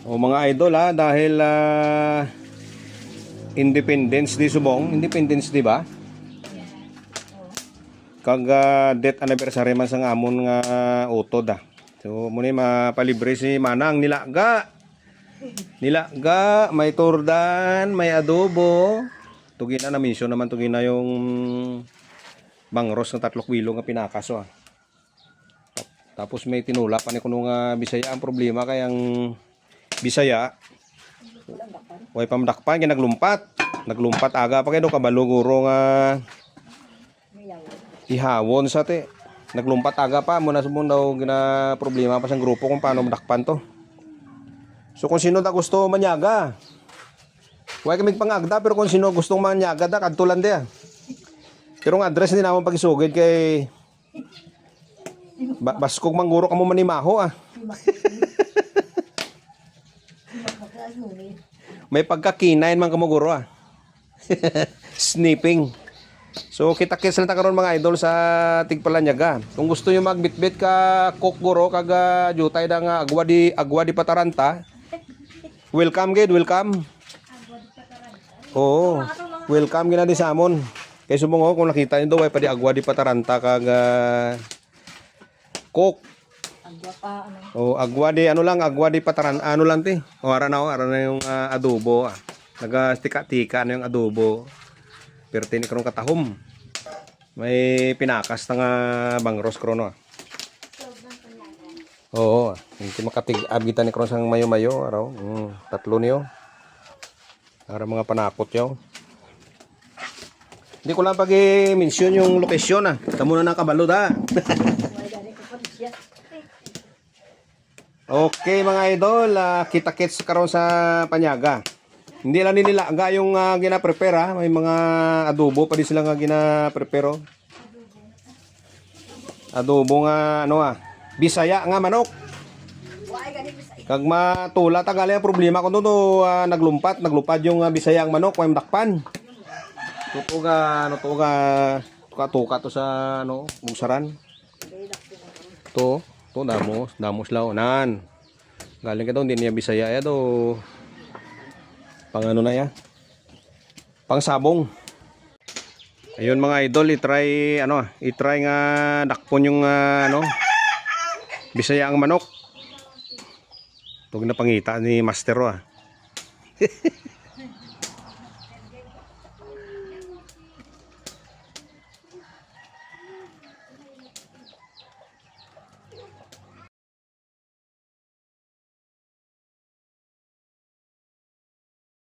O mga idol ha, dahil Independence Day subong, Independence Day ba? Kag death anniversary man sang amon nga utod ah. So muna mapalibre si Manang nilaga. Nilaga, may turdan, may adobo. Tugina na mission naman tugina yung bangros ng 3 kilo nga pinakaso ah. Tapos may tinula pa ni kuno nga Bisaya. Ang problema kayang Bisaya way pamdakpan kay naglumpat. Naglumpat aga pa kay do kabalo guro nga ihawon sa te. Naglumpat aga pa mo na sumon daw gina problema pa sa grupo kung paano madakpan to. So kung sino da gusto manyaga. Way kami pangagda pero kung sino gustong manyaga da kadtulan dia. Pero ang address ni namon pagisugid kay baskog mangguro kamo manimaho ah. May pagkakinain man kamo guro ah. Snipping. So kita-kits lang ta karon mga idol sa Tigpalanyaga. Kung gusto niyo magbitbit ka cook guro kag jutay da nga agwa di pataranta. Welcome gid, welcome. Oo. Welcome gina di sa amon. Kay subong kung nakita niyo way pa di agwa di pataranta kag cook. Agwa pa ano. Oh, agwa di ano lang, agwa di pataran ano lang ti. O ara na yung adobo. Nagastika-tika na yung adobo. Pero tinik karong katahom. May pinakas na nga bangros krono. Oo, hindi makatig abitan ni karon sang mayo-mayo araw. Tatlo niyo. Para mga panakot yo. Hindi ko lang pag-mention yung location ah. Tamo na nakabalo da. Okay mga idol, kita-kits karon sa Panyaga. Hindi lang nilaga yung gina-prepare ha. May mga adobo pa din sila nga gina-prepare. Adobo nga ano Bisaya nga manok. Kag matula tagali ang problema ko to naglupad yung Bisaya ang manok, may dakpan. Tutuga tuka to sa ano, mugsaran. To damos laonan. Galing ka daw hindi niya Bisaya ya do. Pang ano na ya? Pang sabong. Ayun mga idol, i-try nga dakpon yung Bisaya ang manok. Tug na pangita ni Master